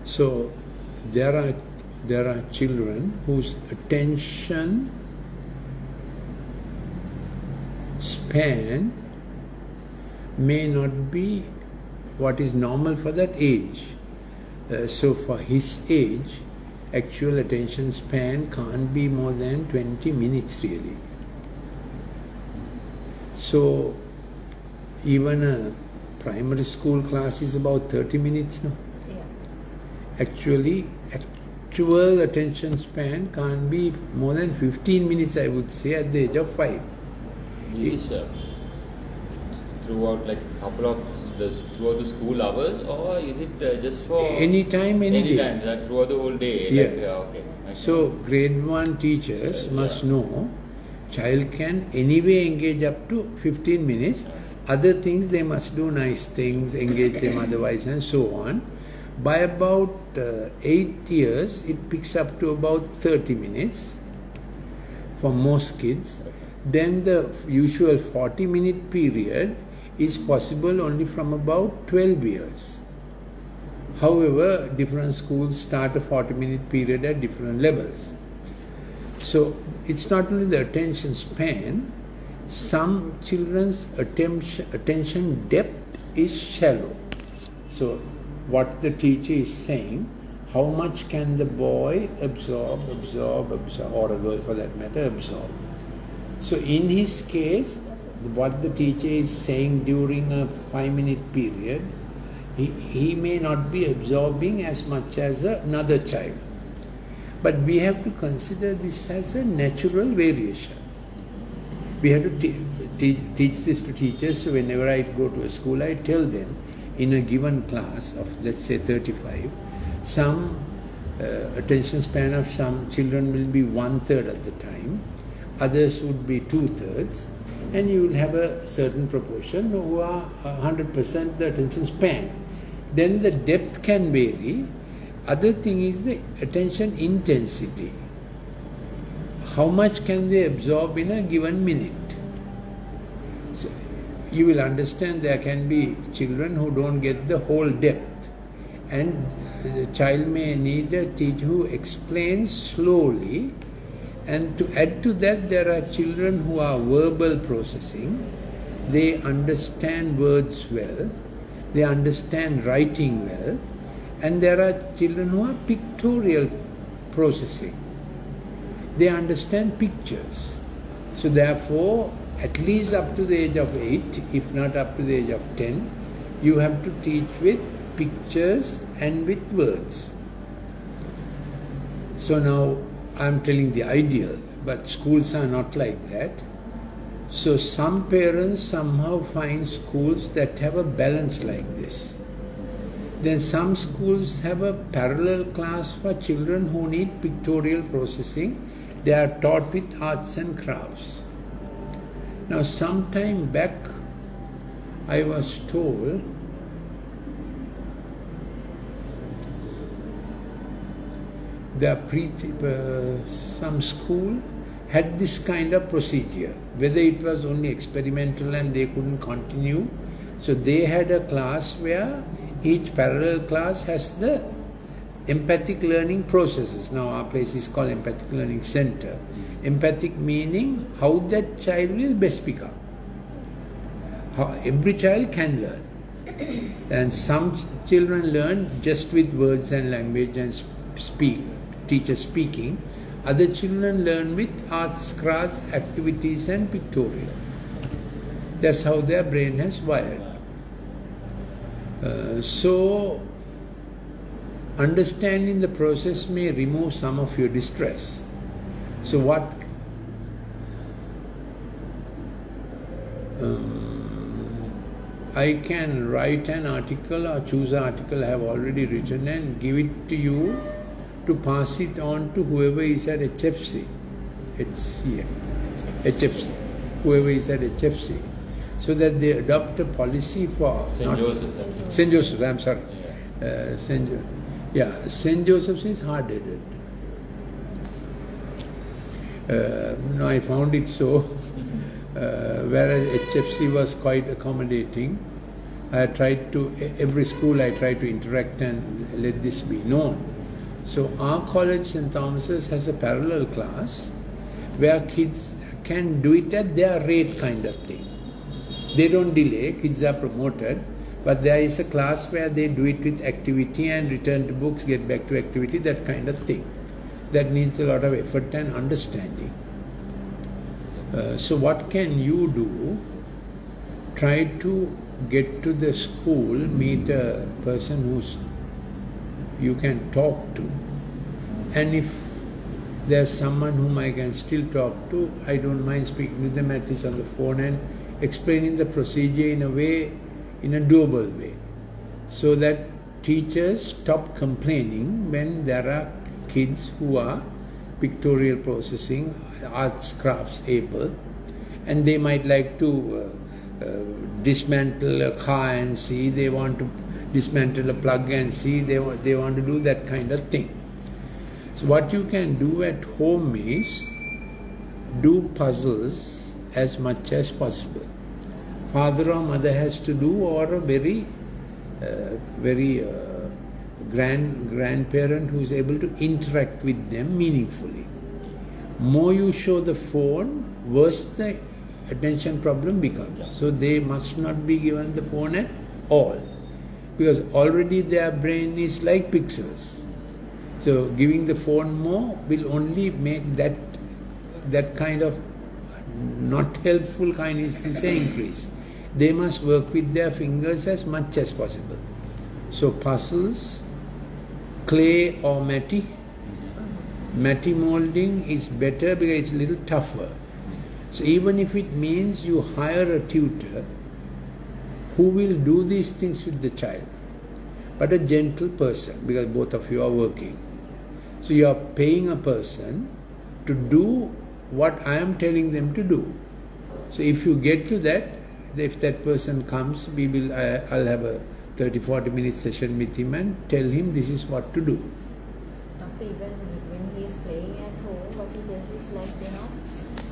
So there are children whose attention span may not be what is normal for that age. So for his age, actual attention span can't be more than 20 minutes really. So even a primary school class is about 30 minutes now. Yeah. Actual attention span can't be more than 15 minutes, I would say, at the age of 5. Is throughout throughout the school hours, or is it just for anytime, any day? Anytime, like throughout the whole day? Yes. Okay. So grade 1 teachers must know child can anyway engage up to 15 minutes. Other things they must do nice things, engage them otherwise and so on. By about 8 years, it picks up to about 30 minutes for most kids. Then the usual 40-minute period is possible only from about 12 years. However, different schools start a 40-minute period at different levels. So it's not only the attention span, some children's attention depth is shallow. So what the teacher is saying, how much can the boy absorb, or a girl for that matter, absorb. So in his case, what the teacher is saying during a 5-minute period, he may not be absorbing as much as another child. But we have to consider this as a natural variation. We have to teach this to teachers. So whenever I go to a school, I tell them, in a given class of, let's say, 35, some attention span of some children will be 1/3 at the time, others would be 2/3, and you will have a certain proportion who are 100% the attention span. Then the depth can vary. Other thing is the attention intensity. How much can they absorb in a given minute? So you will understand there can be children who don't get the whole depth, and the child may need a teacher who explains slowly. And to add to that, there are children who are verbal processing. They understand words well, they understand writing well, and there are children who are pictorial processing. They understand pictures. So therefore, at least up to the age of 8, if not up to the age of 10, you have to teach with pictures and with words. So now I'm telling the ideal, but schools are not like that. So some parents somehow find schools that have a balance like this. Then some schools have a parallel class for children who need pictorial processing. They are taught with arts and crafts. Now, some time back, I was told some school had this kind of procedure, whether it was only experimental and they couldn't continue. So they had a class where each parallel class has the empathic learning processes. Now our place is called Empathic Learning Center. Empathic meaning how that child will best pick up. How every child can learn. And some children learn just with words and language and teacher speaking. Other children learn with arts, crafts, activities and pictorial. That's how their brain has wired. So understanding the process may remove some of your distress. So what I can write an article or choose an article I have already written and give it to you to pass it on to whoever is at HFC, whoever is at HFC, so that they adopt a policy for St. Joseph's, I'm sorry. St. Joseph's is hard-headed. No, I found it so. Whereas HFC was quite accommodating. I tried to, every school I try to interact and let this be known. So our college, St. Thomas's, has a parallel class where kids can do it at their rate kind of thing. They don't delay, kids are promoted, but there is a class where they do it with activity and return to books, get back to activity, that kind of thing. That needs a lot of effort and understanding. So what can you do? Try to get to the school, meet a person who's you can talk to. And if there's someone whom I can still talk to, I don't mind speaking with them at least on the phone and explaining the procedure in a way, in a doable way, so that teachers stop complaining when there are kids who are pictorial processing, arts, crafts able, and they might like to dismantle a car and see, they want to dismantle a plug and see, they want to do that kind of thing. So what you can do at home is do puzzles as much as possible. Father or mother has to do, or a very grandparent who is able to interact with them meaningfully. More you show the phone, worse the attention problem becomes. So they must not be given the phone at all, because already their brain is like pixels. So giving the phone more will only make that kind of not helpful kinesthesia increase. They must work with their fingers as much as possible. So puzzles, clay or mati. Mati molding is better because it's a little tougher. So even if it means you hire a tutor who will do these things with the child, but a gentle person, because both of you are working. So you are paying a person to do what I am telling them to do. So if you get to that, if that person comes, I'll have a 30-40 minute session with him and tell him this is what to do. Doctor, even when he is playing at home, what he does is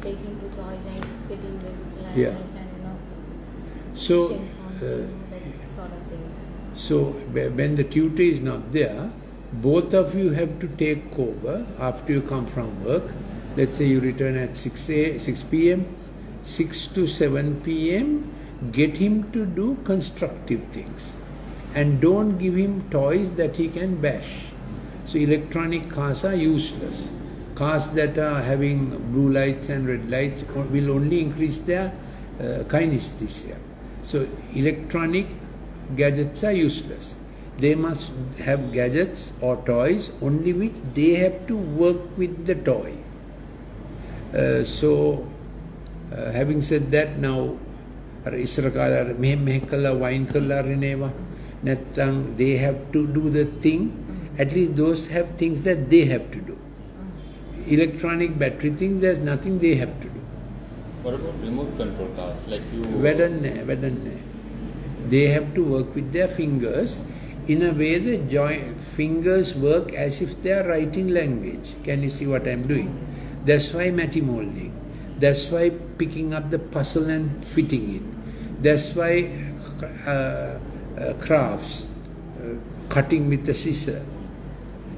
taking two toys and getting the clash and So, that sort of things. So when the tutor is not there, both of you have to take over after you come from work. Let's say you return at 6 p.m., 6 to 7 p.m., get him to do constructive things. And don't give him toys that he can bash. So electronic cars are useless. Cars that are having blue lights and red lights will only increase their kinesthesia. So electronic gadgets are useless. They must have gadgets or toys only which they have to work with the toy. Having said that, now ඉස්සර කාලේ මෙහෙම කළා වයින් කළා රෙනේවා නැත්තම් they have to do the thing, at least those have things that they have to do. Electronic battery things, there's nothing they have to do. What about remote control cars? Like you... Vedanne. They have to work with their fingers. In a way, the fingers work as if they are writing language. Can you see what I'm doing? That's why mati molding. That's why picking up the puzzle and fitting it. That's why crafts, cutting with the scissor.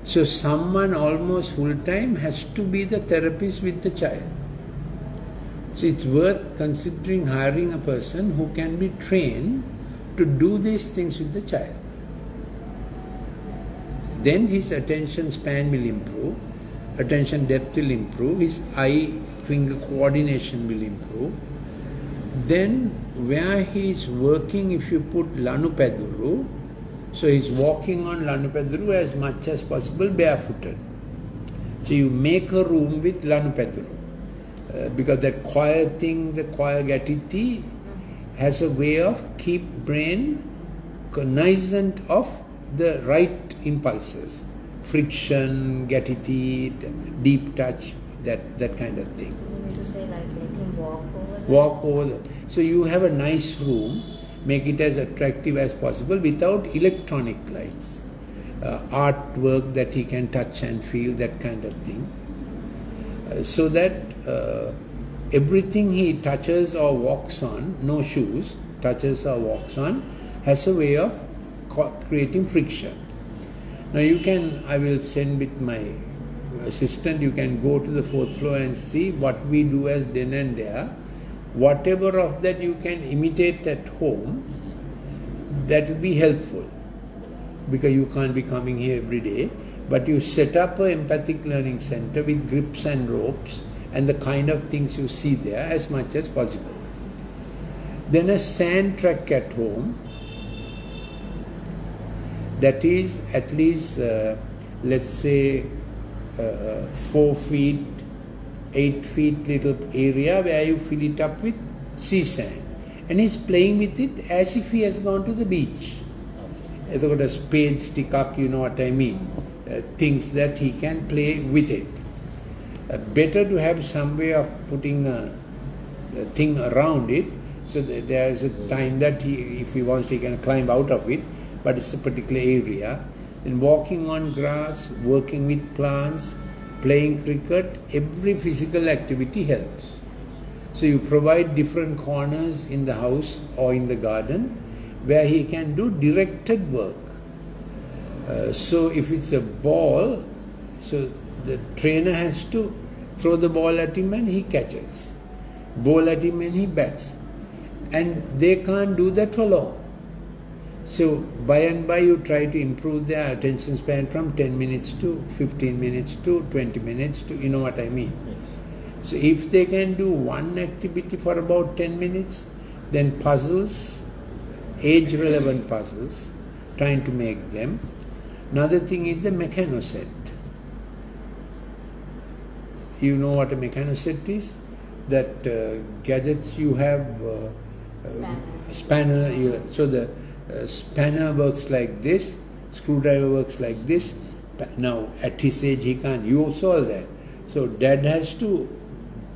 So someone almost full-time has to be the therapist with the child. So it's worth considering hiring a person who can be trained to do these things with the child. Then his attention span will improve, attention depth will improve, his eye-finger coordination will improve. Then where he is working, if you put Lanupaduru, so he is walking on Lanupaduru as much as possible barefooted. So you make a room with Lanupaduru. Because that choir thing, the choir gatiti, has a way of keep brain cognizant of the right impulses. Friction, gatiti, deep touch, that kind of thing. You mean to say like let him walk over. So you have a nice room, make it as attractive as possible without electronic lights. Artwork that he can touch and feel, that kind of thing. So that everything he touches or walks on, no shoes, touches or walks on, has a way of creating friction. Now you can, I will send with my assistant, you can go to the 4th floor and see what we do as then and there. Whatever of that you can imitate at home, that will be helpful, because you can't be coming here every day, but you set up an empathic learning center with grips and ropes and the kind of things you see there as much as possible. Then a sand track at home, that is at least, let's say, 4 feet, 8 feet little area where you fill it up with sea sand. And he's playing with it as if he has gone to the beach. එතකොට spades ටිකක්, you know what I mean, things that he can play with it. Better to have some way of putting a thing around it, so that there is a time that if he wants, he can climb out of it, but it's a particular area. And walking on grass, working with plants, playing cricket, every physical activity helps. So you provide different corners in the house or in the garden where he can do directed work. So if it's a ball, so the trainer has to throw the ball at him and he catches. Ball at him and he bats. And they can't do that for long. So by and by you try to improve their attention span from 10 minutes to 15 minutes to 20 minutes to, you know what I mean. So if they can do one activity for about 10 minutes, then puzzles, age-relevant puzzles, trying to make them. Another thing is the mechanoset. You know what a mechanoset is? That gadgets you have, spanner. So the spanner works like this, screwdriver works like this. Now at his age he can't use all that. So dad has to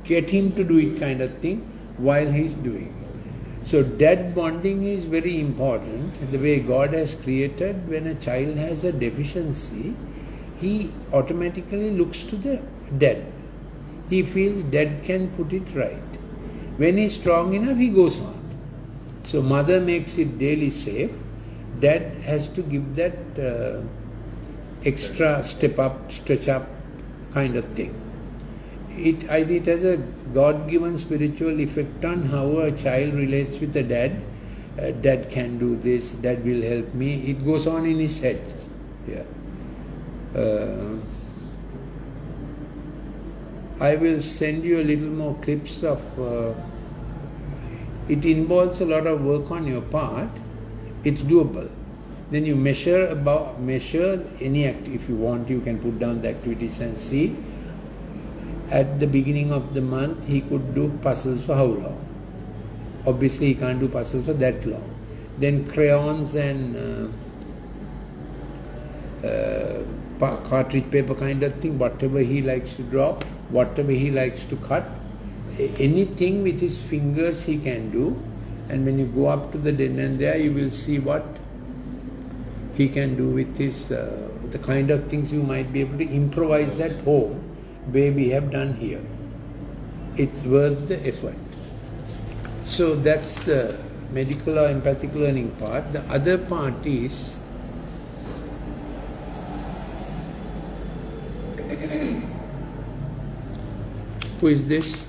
get him to do it kind of thing while he's doing it. So dad bonding is very important. The way God has created, when a child has a deficiency, he automatically looks to the dad. He feels dad can put it right. When he's strong enough, he goes on. So mother makes it daily safe. Dad has to give that extra step up, stretch up kind of thing. I think it has a God-given spiritual effect on how a child relates with a dad. Dad can do this, dad will help me. It goes on in his head. Yeah. I will send you a little more clips of... it involves a lot of work on your part. It's doable. Then you measure any activity. If you want, you can put down the activities and see. At the beginning of the month, he could do puzzles for how long? Obviously, he can't do puzzles for that long. Then crayons and cartridge paper kind of thing, whatever he likes to draw, whatever he likes to cut, anything with his fingers he can do. And when you go up to the den and there, you will see what he can do with his, the kind of things you might be able to improvise at home, way we have done here. It's worth the effort. So that's the medical or empathic learning part. The other part is who is this?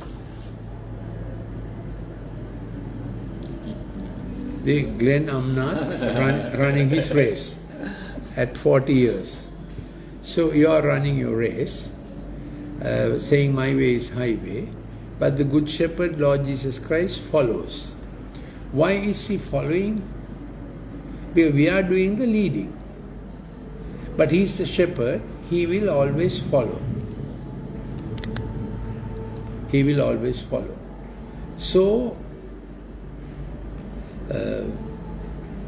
The Glenn Amnath running his race at 40 years. So you are running your race, saying my way is highway, but the Good Shepherd, Lord Jesus Christ, follows. Why is he following? Because we are doing the leading. But he is the shepherd, he will always follow. He will always follow. So,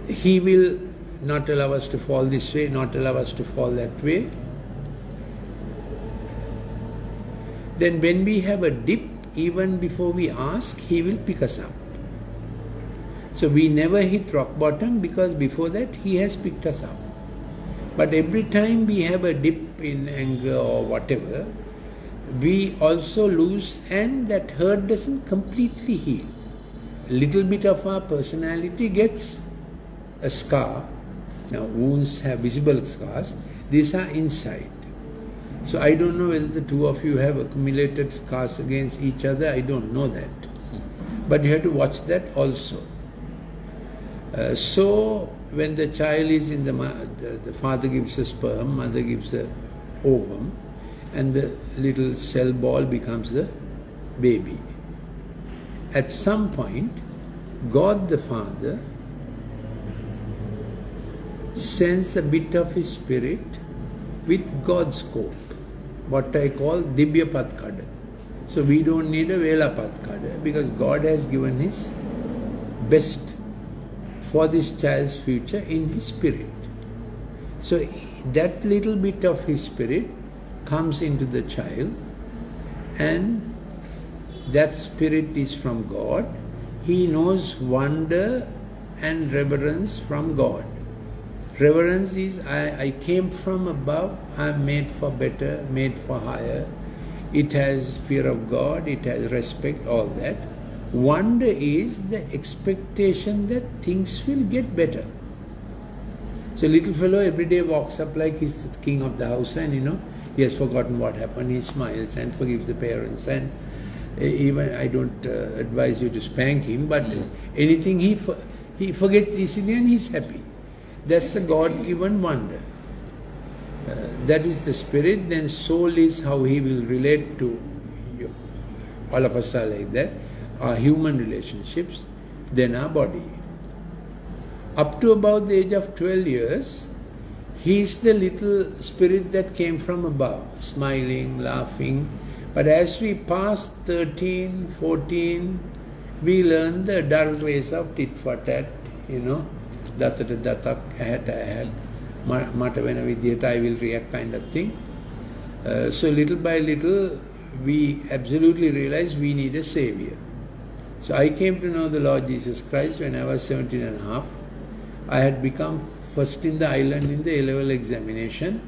he will not allow us to fall this way, not allow us to fall that way. Then when we have a dip, even before we ask, he will pick us up. So we never hit rock bottom because before that he has picked us up. But every time we have a dip in anger or whatever, we also lose, and that hurt doesn't completely heal. A little bit of our personality gets a scar. Now wounds have visible scars. These are inside. So I don't know whether the two of you have accumulated scars against each other. I don't know that. But you have to watch that also. So when the child is in the father gives a sperm, mother gives a ovum, and the little cell ball becomes the baby. At some point, God the Father sends a bit of His Spirit with God's scope, what I call Dibya Patkada. So we don't need a Vela Patkada because God has given His best for this child's future in His Spirit. So that little bit of His Spirit comes into the child, and that Spirit is from God. He knows wonder and reverence from God. Reverence is, I came from above, I am made for better, made for higher. It has fear of God, it has respect, all that. Wonder is the expectation that things will get better. So little fellow every day walks up like he's the king of the house, and he has forgotten what happened. He smiles and forgives the parents, and even I don't advise you to spank him, but anything he forgets easily and he's happy. That's the God-given wonder. That is the spirit. Then soul is how he will relate to you. All of us are like that. Our human relationships, then our body. Up to about the age of 12 years, he is the little spirit that came from above, smiling, laughing. But as we pass 13, 14, we learn the adult ways of tit for tat, Dattata datak, ahat, mata vena vidyata, I will react kind of thing. So little by little, we absolutely realize we need a savior. So I came to know the Lord Jesus Christ when I was 17 and a half. I had become first in the island in the A-level examination,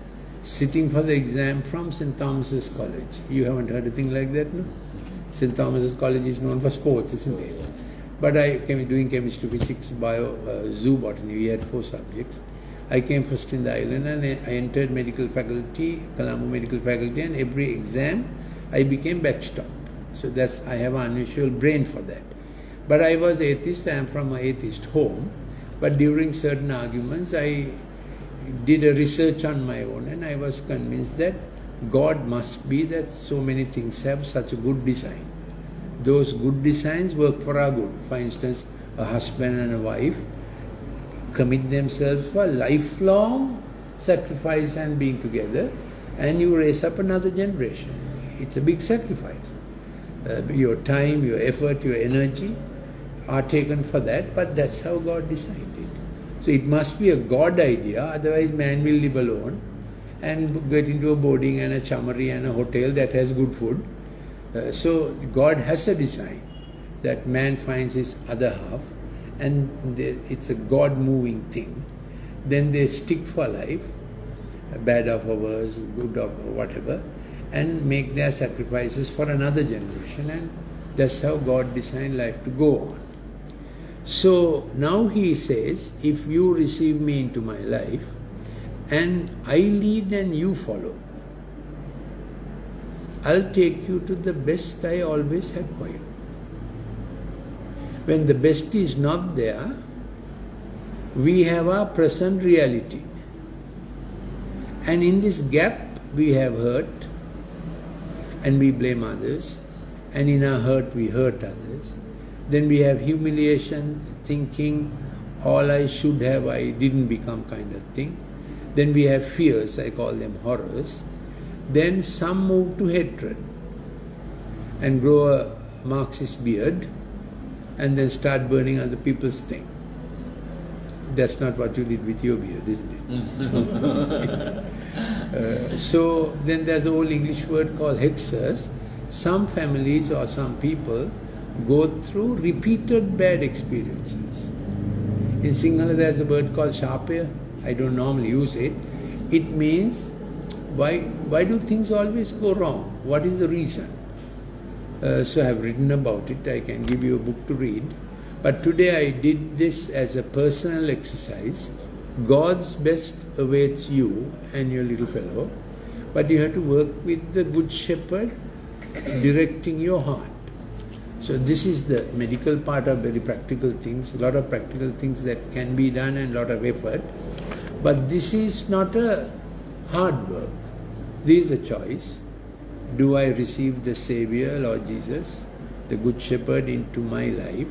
sitting for the exam from St. Thomas's College. You haven't heard a thing like that, no? St. Thomas's College is known for sports, isn't it? But I came doing chemistry, physics, bio, zoo, botany. We had 4 subjects. I came first in the island, and I entered medical faculty, Colombo Medical Faculty, and every exam I became batch top. So I have an unusual brain for that. But I was atheist. I am from an atheist home. But during certain arguments, I did a research on my own, and I was convinced that God must be that so many things have such a good design. Those good designs work for our good. For instance, a husband and a wife commit themselves for lifelong sacrifice and being together, and you raise up another generation. It's a big sacrifice. Your time, your effort, your energy are taken for that, but that's how God designed it. So it must be a God idea, otherwise man will live alone and get into a boarding and a chamari and a hotel that has good food. So God has a design that man finds his other half, and it's a God-moving thing. Then they stick for life, bad of hours, good of whatever, and make their sacrifices for another generation, and that's how God designed life to go on. So now he says, if you receive me into my life, and I lead and you follow, I'll take you to the best I always had for you. When the best is not there, we have our present reality. And in this gap, we have hurt, and we blame others, and in our hurt, we hurt others. Then we have humiliation, thinking, all I should have, I didn't become kind of thing. Then we have fears, I call them horrors. Then some move to hatred and grow a Marxist beard and then start burning other people's things. That's not what you did with your beard, isn't it? So then there's an old English word called hexers. Some families or some people go through repeated bad experiences. In Sinhala there's a word called sharpaya. I don't normally use it. It means, why do things always go wrong? What is the reason? So I have written about it. I can give you a book to read. But today I did this as a personal exercise. God's best awaits you and your little fellow, but you have to work with the Good Shepherd directing your heart. So this is the medical part of very practical things, a lot of practical things that can be done and a lot of effort. But this is not a hard work. This is a choice. Do I receive the Savior, Lord Jesus, the Good Shepherd, into my life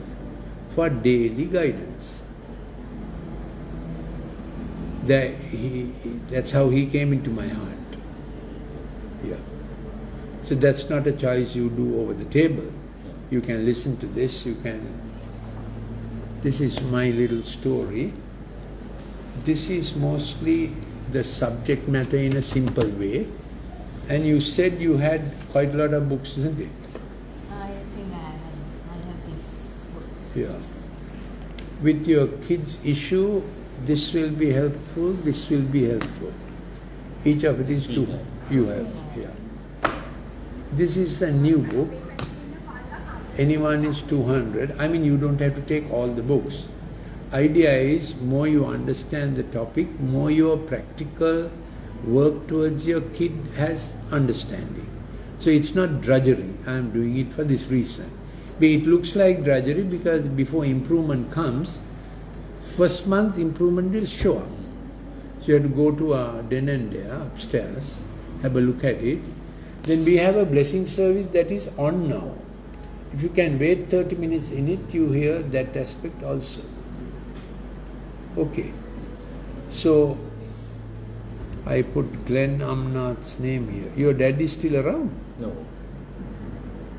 for daily guidance? That's how He came into my heart. Yeah. So that's not a choice you do over the table. You can listen to this, this is my little story. This is mostly the subject matter in a simple way. And you said you had quite a lot of books, isn't it? I think I have this book. Yeah. With your kids' issue, this will be helpful, this will be helpful. Each of it is two. You have, yeah. This is a new book. Anyone is 200. I mean, you don't have to take all the books. Idea is, more you understand the topic, more your practical work towards your kid has understanding. So it's not drudgery. I am doing it for this reason. But it looks like drudgery because before improvement comes, first month improvement will show up. So you have to go to our den and there upstairs, have a look at it. Then we have a blessing service that is on now. If you can wait 30 minutes in it, you hear that aspect also. Okay. So, I put Glenn Amnath's name here. Your dad is still around? No.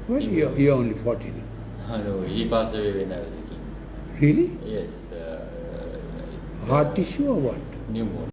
Well, you're only 40 now. No, he passed away when I was little. Really? Yes. Heart issue or what? Pneumonia.